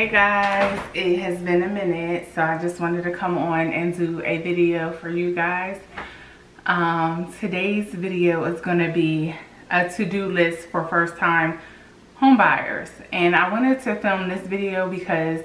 Hey guys, it has been a minute, so I just wanted to come on and do a video for you guys. Today's video is going to be a to-do list for first-time home buyers, and I wanted to film this video because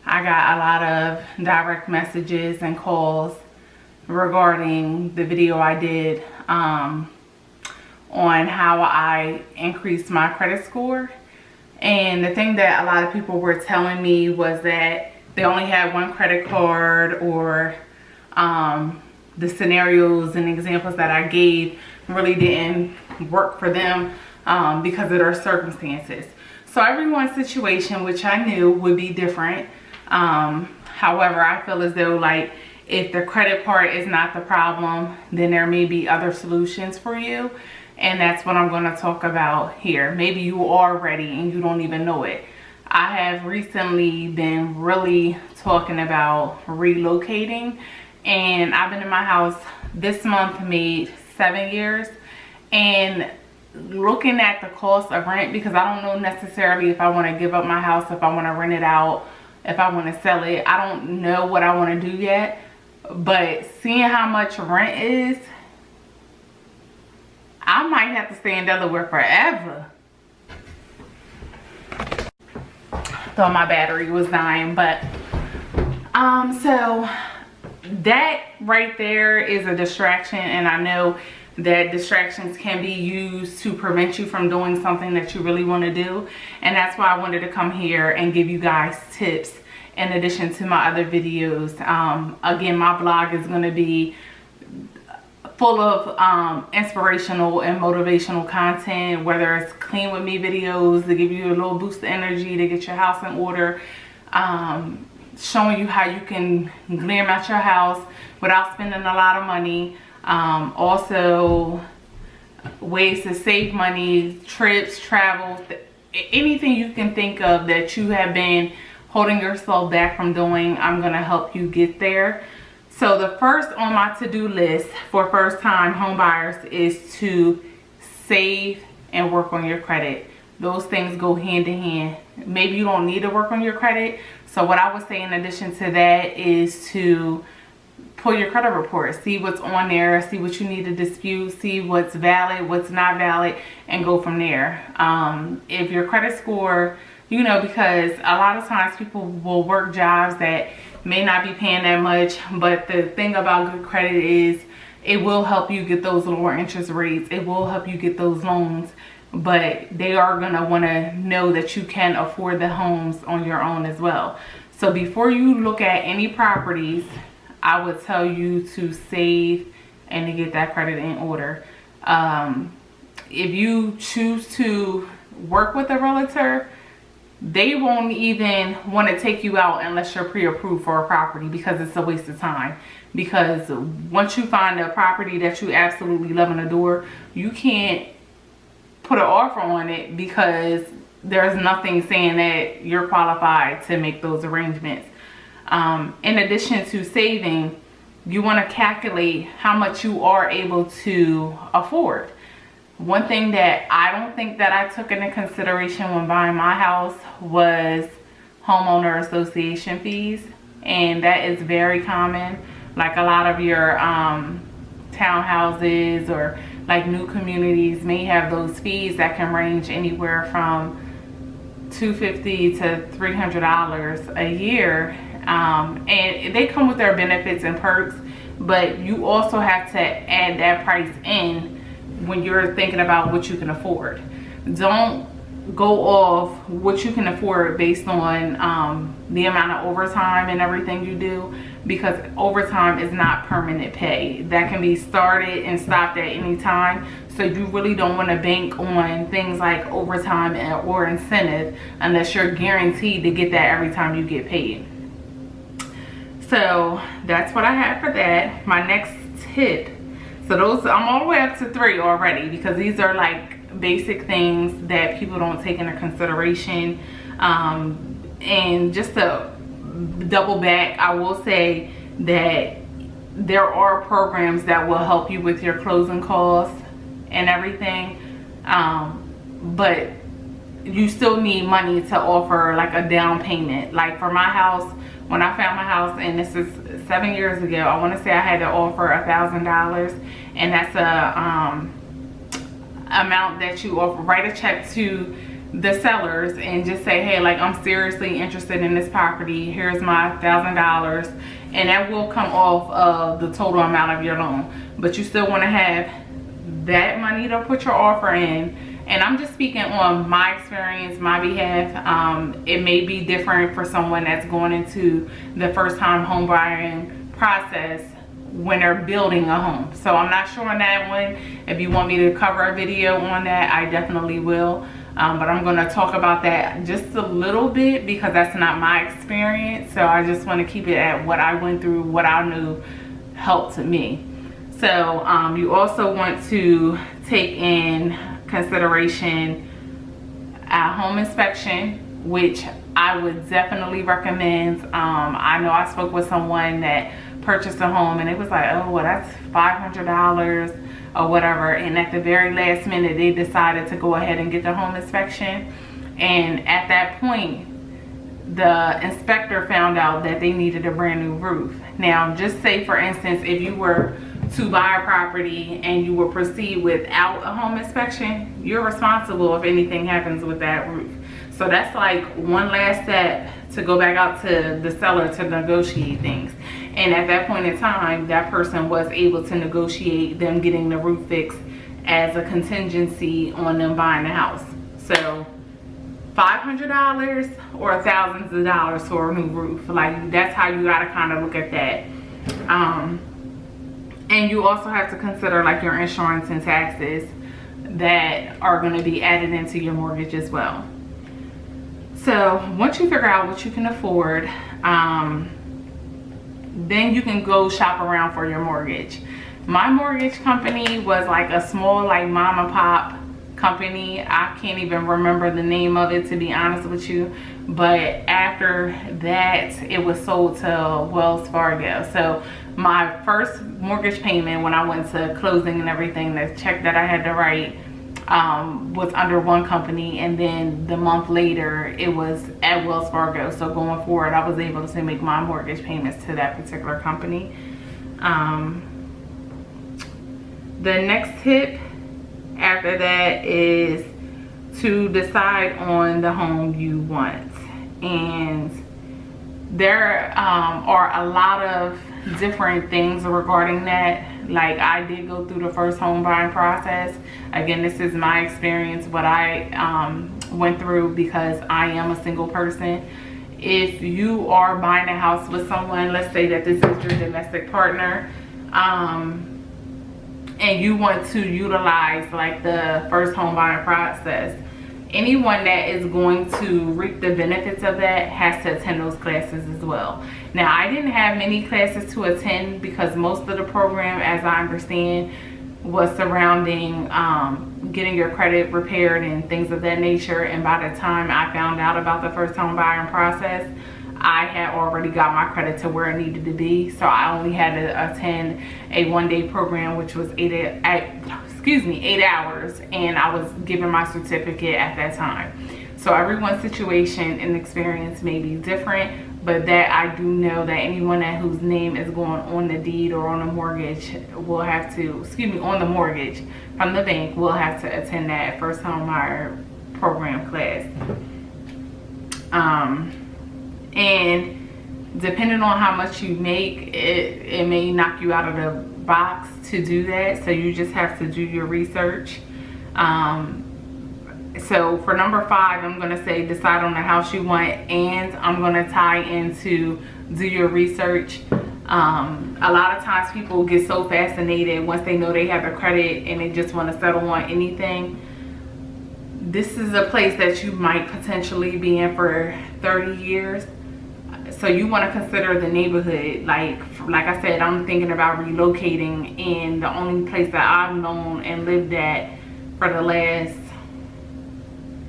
I got a lot of direct messages and calls regarding the video I did on how I increased my credit score. And the thing that a lot of people were telling me was that they only had one credit card, or the scenarios and examples that I gave really didn't work for them because of their circumstances. So everyone's situation, which I knew would be different. However, I feel as though, like, if the credit part is not the problem, then there may be other solutions for you. And that's what I'm going to talk about here. Maybe you are ready and you don't even know it. I have recently been really talking about relocating, and I've been in my house this month made 7 years, and looking at the cost of rent, because I don't know necessarily if I want to give up my house, if I want to rent it out, if I want to sell it. I don't know what I want to do yet, but seeing how much rent is, I might have to stay in Delaware forever. Thought my battery was dying, but so that right there is a distraction, and I know that distractions can be used to prevent you from doing something that you really want to do. And that's why I wanted to come here and give you guys tips in addition to my other videos. Again, my blog is going to be full of inspirational and motivational content, whether it's clean with me videos to give you a little boost of energy to get your house in order, showing you how you can glam out your house without spending a lot of money, also ways to save money, trips, travels, anything you can think of that you have been holding yourself back from doing. I'm going to help you get there. So the first on my to-do list for first-time home buyers is to save and work on your credit. Those things go hand in hand. Maybe you don't need to work on your credit. So what I would say in addition to that is to pull your credit report, see what's on there, see what you need to dispute, see what's valid, what's not valid, and go from there. If your credit score, you know, because a lot of times people will work jobs that may not be paying that much, but the thing about good credit is it will help you get those lower interest rates. It will help you get those loans, but they are going to want to know that you can afford the homes on your own as well. So before you look at any properties, I would tell you to save and to get that credit in order. If you choose to work with a realtor, they won't even want to take you out unless you're pre-approved for a property, because it's a waste of time. Because once you find a property that you absolutely love and adore, you can't put an offer on it because there's nothing saying that you're qualified to make those arrangements. In addition to saving, you want to calculate how much you are able to afford. One thing that I don't think that I took into consideration when buying my house was homeowner association fees, and that is very common. Like a lot of your townhouses or like new communities may have those fees that can range anywhere from $250 to $300 a year, and they come with their benefits and perks, but you also have to add that price in when you're thinking about what you can afford. Don't go off what you can afford based on the amount of overtime and everything you do, because overtime is not permanent pay. That can be started and stopped at any time. So you really don't want to bank on things like overtime or incentive unless you're guaranteed to get that every time you get paid. So that's what I have for that. My next tip, so those, I'm all the way up to 3 already, because these are like basic things that people don't take into consideration. And just to double back, I will say that there are programs that will help you with your closing costs and everything. But you still need money to offer like a down payment. Like for my house, when I found my house, and this is 7 years ago, I want to say I had to offer $1,000, and that's a amount that you offer. Write a check to the sellers and just say, hey, like, I'm seriously interested in this property, here's my $1,000, and that will come off of the total amount of your loan. But you still want to have that money to put your offer in. And I'm just speaking on my experience, my behalf. It may be different for someone that's going into the first time home buying process when they're building a home. So I'm not sure on that one. If you want me to cover a video on that, I definitely will. But I'm going to talk about that just a little bit because that's not my experience. So I just want to keep it at what I went through, what I knew helped me. So you also want to take in consideration a home inspection, which I would definitely recommend. I know I spoke with someone that purchased a home and it was like, oh, well, that's $500 or whatever, and at the very last minute they decided to go ahead and get the home inspection, and at that point the inspector found out that they needed a brand new roof. Now just say for instance, if you were to buy a property and you will proceed without a home inspection, you're responsible if anything happens with that roof. So that's like one last step to go back out to the seller to negotiate things. And at that point in time, that person was able to negotiate them getting the roof fixed as a contingency on them buying the house. So $500 or thousands of dollars for a new roof. Like, that's how you gotta kind of look at that. And you also have to consider like your insurance and taxes that are going to be added into your mortgage as well. So once you figure out what you can afford, then you can go shop around for your mortgage. My mortgage company was like a small, like mom and pop company. I can't even remember the name of it, to be honest with you. But after that, it was sold to Wells Fargo. So my first mortgage payment when I went to closing and everything, the check that I had to write was under one company, and then the month later it was at Wells Fargo. So going forward, I was able to make my mortgage payments to that particular company. The next tip after that is to decide on the home you want. And there are a lot of different things regarding that. Like, I did go through the first home buying process. Again, this is my experience, what I went through, because I am a single person. If you are buying a house with someone, let's say that this is your domestic partner, and you want to utilize like the first home buying process, anyone that is going to reap the benefits of that has to attend those classes as well. Now, I didn't have many classes to attend because most of the program, as I understand, was surrounding getting your credit repaired and things of that nature. And by the time I found out about the first home buying process, I had already got my credit to where it needed to be. So I only had to attend a one-day program, which was 8 hours, and I was given my certificate at that time. So everyone's situation and experience may be different, but that I do know that anyone whose name is going on the deed or on the mortgage will have to, on the mortgage from the bank, will have to attend that first home buyer program class. And depending on how much you make, it may knock you out of the box to do that. So you just have to do your research. So for number 5, I'm going to say decide on the house you want, and I'm going to tie into do your research. A lot of times people get so fascinated once they know they have a credit and they just want to settle on anything. This is a place that you might potentially be in for 30 years. So you want to consider the neighborhood. Like I said, I'm thinking about relocating, and the only place that I've known and lived at for the last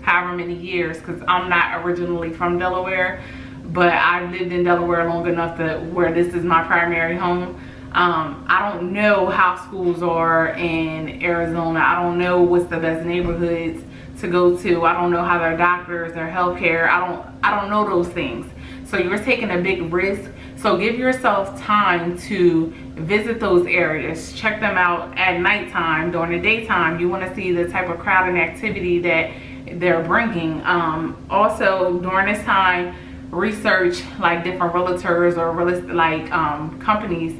however many years, because I'm not originally from Delaware, but I've lived in Delaware long enough to where this is my primary home. I don't know how schools are in Arizona. I don't know what's the best neighborhoods to go to. I don't know how their doctors, their healthcare, I don't know those things. So you're taking a big risk. So give yourself time to visit those areas, check them out at nighttime. During the daytime, you want to see the type of crowd and activity that they're bringing. Also during this time, research like different realtors or companies,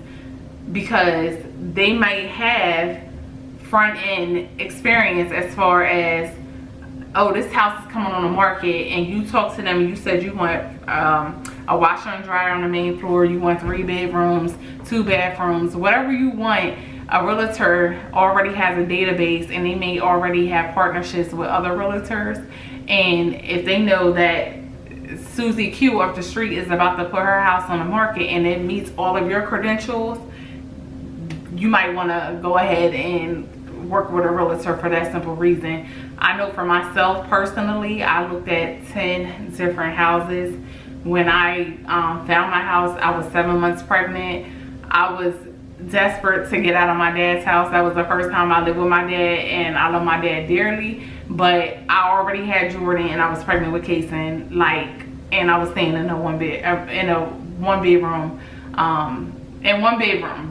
because they might have front end experience as far as, oh, this house is coming on the market, and you talk to them and you said you want a washer and dryer on the main floor, you want 3 bedrooms, 2 bathrooms, whatever you want. A realtor already has a database, and they may already have partnerships with other realtors, and if they know that Susie Q up the street is about to put her house on the market and it meets all of your credentials, you might want to go ahead and work with a realtor for that simple reason. I know for myself personally, I looked at 10 different houses. When I found my house, I was 7 months pregnant. I was desperate to get out of my dad's house. That was the first time I lived with my dad, and I love my dad dearly, but I already had Jordan and I was pregnant with Kason, and I was staying in a one bedroom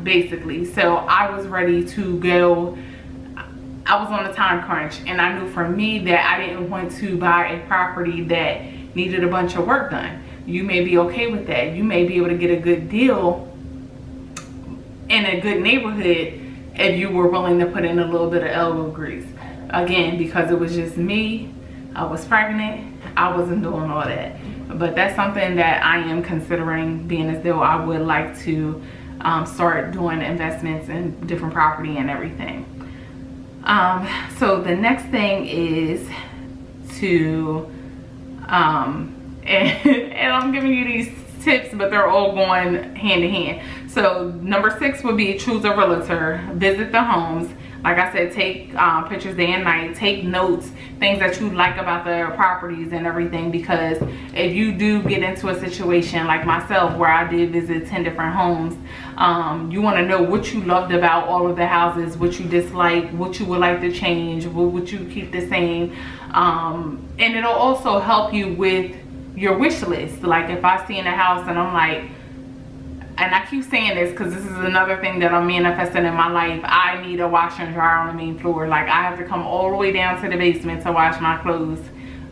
basically. So I was ready to go. I was on a time crunch, and I knew for me that I didn't want to buy a property that needed a bunch of work done. You may be okay with that. You may be able to get a good deal in a good neighborhood if you were willing to put in a little bit of elbow grease. Again, because it was just me, I was pregnant, I wasn't doing all that. But that's something that I am considering, being as though I would like to start doing investments in different property and everything. So the next thing is to, and I'm giving you these tips, but they're all going hand in hand. So number 6 would be choose a realtor, visit the homes. Like I said, take pictures day and night, take notes, things that you like about the properties and everything, because if you do get into a situation like myself where I did visit 10 different homes, you want to know what you loved about all of the houses, what you dislike, what you would like to change, what would you keep the same, and it'll also help you with your wish list. Like if I see in a house and I'm like, and I keep saying this because this is another thing that I'm manifesting in my life, I need a washer and dryer on the main floor. Like I have to come all the way down to the basement to wash my clothes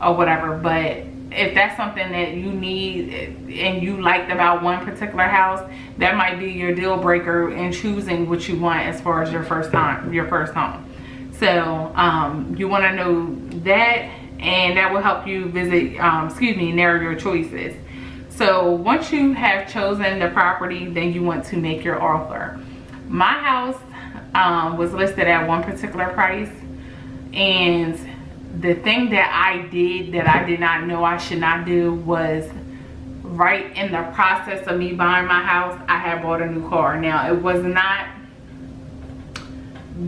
or whatever. But if that's something that you need and you liked about one particular house, that might be your deal breaker in choosing what you want as far as your first home. So you want to know that, and that will help you narrow your choices. So once you have chosen the property, then you want to make your offer. My house was listed at one particular price, and the thing that I did that I did not know I should not do was, right in the process of me buying my house, I had bought a new car. Now it was not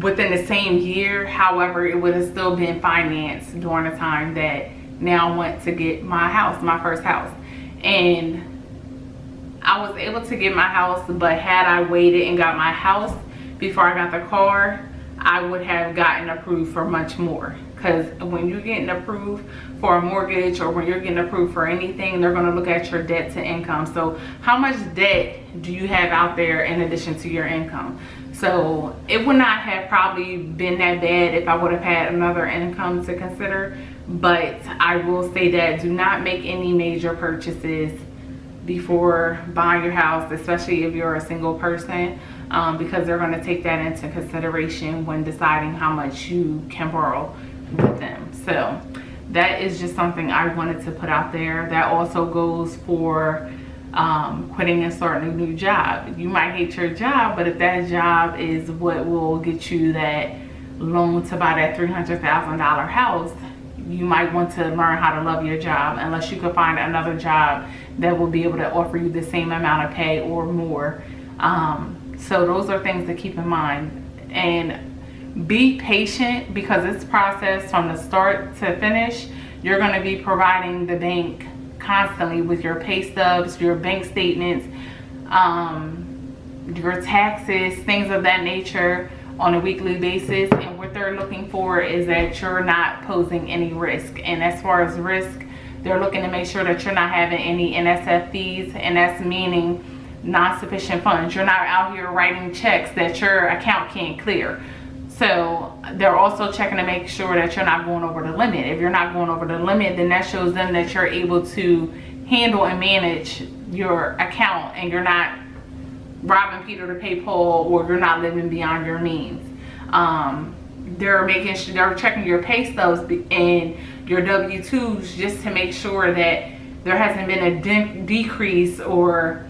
within the same year, however it would have still been financed during the time that now I want to get my house, my first house. And I was able to get my house, but had I waited and got my house before I got the car, I would have gotten approved for much more. Because when you're getting approved for a mortgage, or when you're getting approved for anything, they're going to look at your debt to income. So how much debt do you have out there in addition to your income? So it would not have probably been that bad if I would have had another income to consider. But I will say that do not make any major purchases before buying your house, especially if you're a single person, because they're going to take that into consideration when deciding how much you can borrow with them. So that is just something I wanted to put out there. That also goes for quitting and starting a new job. You might hate your job, but if that job is what will get you that loan to buy that $300,000 house, you might want to learn how to love your job, unless you could find another job that will be able to offer you the same amount of pay or more. So those are things to keep in mind. And be patient, because this process from the start to finish, you're going to be providing the bank constantly with your pay stubs, your bank statements, your taxes, things of that nature. on a weekly basis, and what they're looking for is that you're not posing any risk. And as far as risk, they're looking to make sure that you're not having any NSF fees, and that's meaning non-sufficient funds. You're not out here writing checks that your account can't clear. So they're also checking to make sure that you're not going over the limit. If you're not going over the limit, then that shows them that you're able to handle and manage your account, and you're not robbing Peter to pay Paul, or you're not living beyond your means. They're checking your pay stubs and your W-2s just to make sure that there hasn't been a decrease or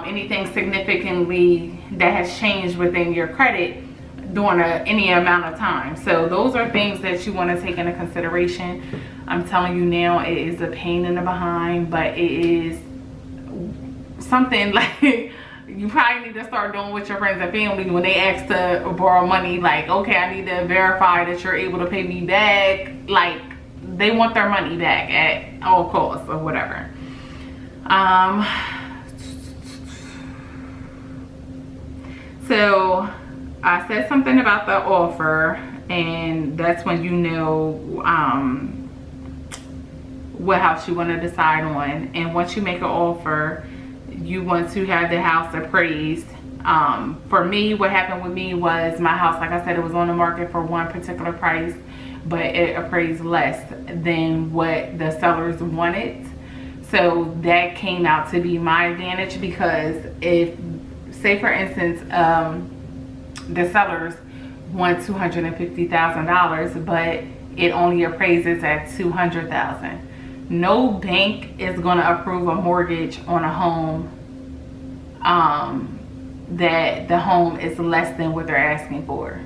anything significantly that has changed within your credit during any amount of time. So those are things that you want to take into consideration. I'm telling you now, it is a pain in the behind, but it is something like you probably need to start doing with your friends and family when they ask to borrow money. Like, okay, I need to verify that you're able to pay me back. Like, they want their money back at all costs or whatever. So I said something about the offer, and that's when you know what house you want to decide on. And once you make an offer, you want to have the house appraised. For me, what happened with me was my house, like I said, it was on the market for one particular price, but it appraised less than what the sellers wanted. So that came out to be my advantage, because if, say for instance, the sellers want $250,000, but it only appraises at $200,000. No bank is going to approve a mortgage on a home that the home is less than what they're asking for.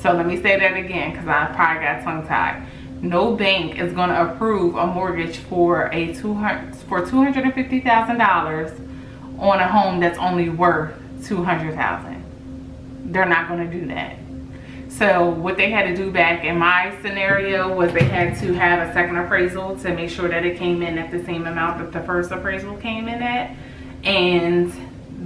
So let me say that again, because I probably got tongue-tied. No bank is going to approve a mortgage for $250,000 on a home that's only worth $200,000. They're not going to do that. So what they had to do back in my scenario was they had to have a second appraisal to make sure that it came in at the same amount that the first appraisal came in at, and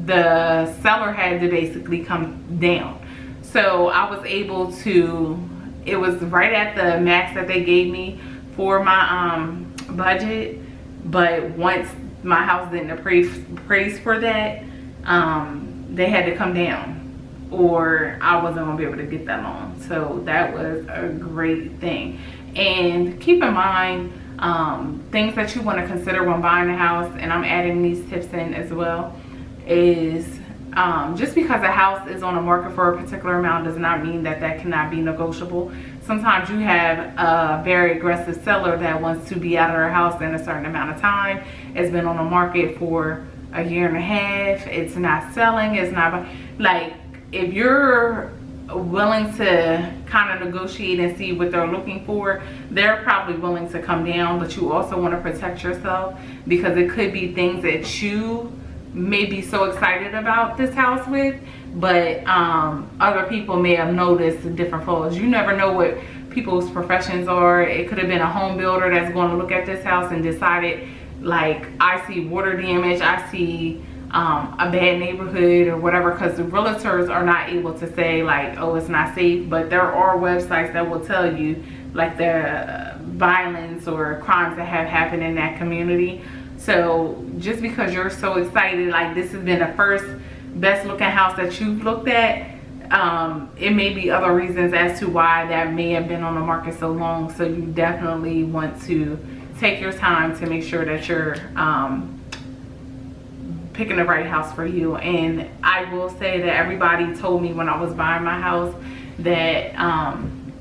the seller had to basically come down. So I was able to, it was right at the max that they gave me for my budget, but once my house didn't appraise for that, they had to come down, or I wasn't gonna be able to get that loan. So that was a great thing. And keep in mind things that you want to consider when buying a house, and I'm adding these tips in as well, is just because a house is on the market for a particular amount does not mean that that cannot be negotiable. Sometimes you have a very aggressive seller that wants to be out of their house in a certain amount of time. It's been on the market for a year and a half. It's not selling. It's not, like, if you're willing to kind of negotiate and see what they're looking for, they're probably willing to come down. But you also want to protect yourself, because it could be things that you may be so excited about this house with, but other people may have noticed different flaws. You never know what people's professions are. It could have been a home builder that's going to look at this house and decided, like, I see water damage, I see a bad neighborhood or whatever, because the realtors are not able to say, like, oh, it's not safe. But there are websites that will tell you, like, the violence or crimes that have happened in that community. So just because you're so excited, like, this has been the first best looking house that you've looked at, it may be other reasons as to why that may have been on the market so long. So you definitely want to take your time to make sure that you're picking the right house for you. And I will say that everybody told me when I was buying my house that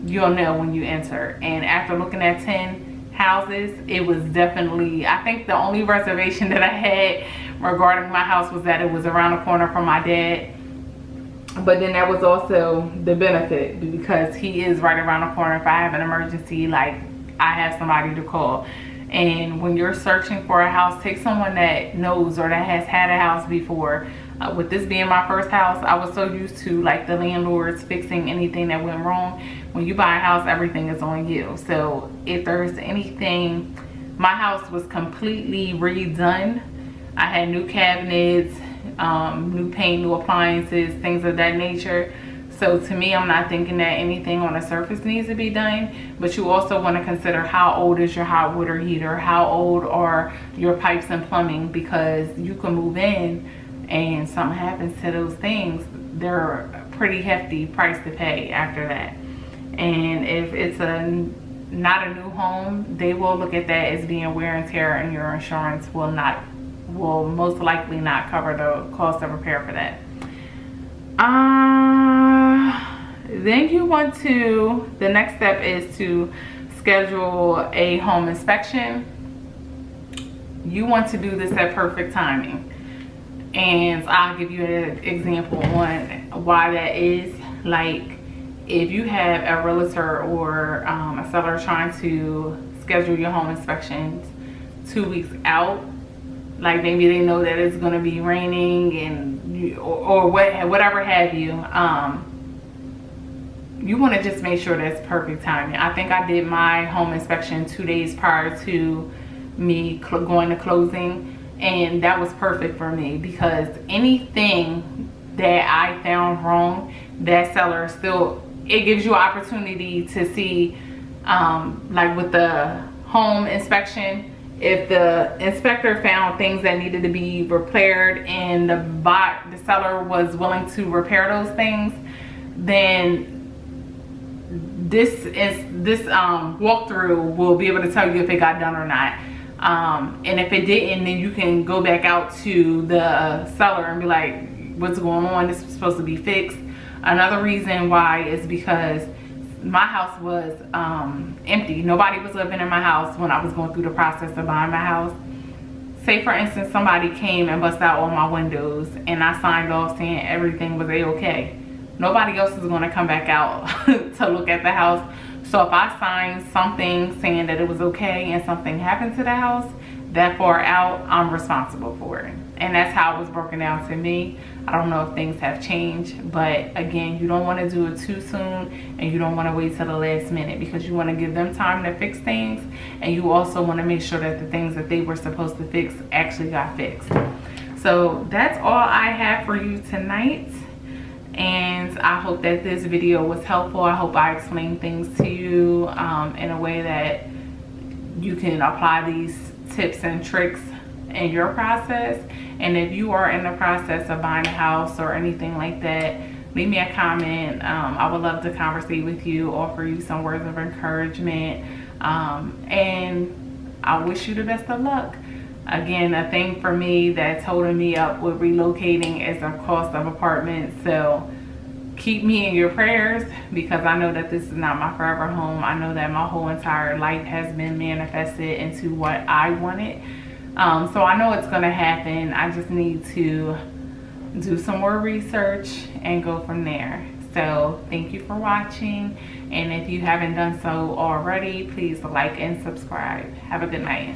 you'll know when you enter. And after looking at 10 houses, it was definitely, I think the only reservation that I had regarding my house was that it was around the corner from my dad. But then that was also the benefit, because he is right around the corner. If I have an emergency, like, I have somebody to call. And when you're searching for a house, take someone that knows or that has had a house before. With this being my first house, I was so used to, like, the landlords fixing anything that went wrong. When you buy a house, everything is on you. So if there's anything, my house was completely redone. I had new cabinets, new paint, new appliances, things of that nature. So to me, I'm not thinking that anything on the surface needs to be done, but you also want to consider how old is your hot water heater, how old are your pipes and plumbing, because you can move in and something happens to those things. They're a pretty hefty price to pay after that. And if it's not a new home, they will look at that as being wear and tear, and your insurance will most likely not cover the cost of repair for that. Then you want to, the next step is to schedule a home inspection. You want to do this at perfect timing. And I'll give you an example on why that is. Like, if you have a realtor or a seller trying to schedule your home inspections 2 weeks out, like maybe they know that it's going to be raining and or whatever have you, you want to just make sure that's perfect timing. I think I did my home inspection 2 days prior to me going to closing, and that was perfect for me, because anything that I found wrong, that seller still, it gives you an opportunity to see, like with the home inspection, if the inspector found things that needed to be repaired and the seller was willing to repair those things, then this walkthrough will be able to tell you if it got done or not. And if it didn't, then you can go back out to the seller and be like, what's going on? This is supposed to be fixed. Another reason why is because my house was empty. Nobody was living in my house when I was going through the process of buying my house. Say for instance, somebody came and busted out all my windows and I signed off saying everything was a-okay. Nobody else is going to come back out to look at the house. So if I signed something saying that it was okay and something happened to the house that far out, I'm responsible for it. And that's how it was broken down to me. I don't know if things have changed, but again, you don't want to do it too soon, and you don't want to wait till the last minute, because you want to give them time to fix things, and you also want to make sure that the things that they were supposed to fix actually got fixed. So that's all I have for you tonight, and I hope that this video was helpful. I hope I explained things to you in a way that you can apply these tips and tricks in your process. And if you are in the process of buying a house or anything like that, leave me a comment. I would love to conversate with you, offer you some words of encouragement, and I wish you the best of luck. Again, a thing for me that's holding me up with relocating is the cost of apartments. So keep me in your prayers, because I know that this is not my forever home. I know that my whole entire life has been manifested into what I wanted. So I know it's gonna happen. I just need to do some more research and go from there. So thank you for watching, and if you haven't done so already, please like and subscribe. Have a good night.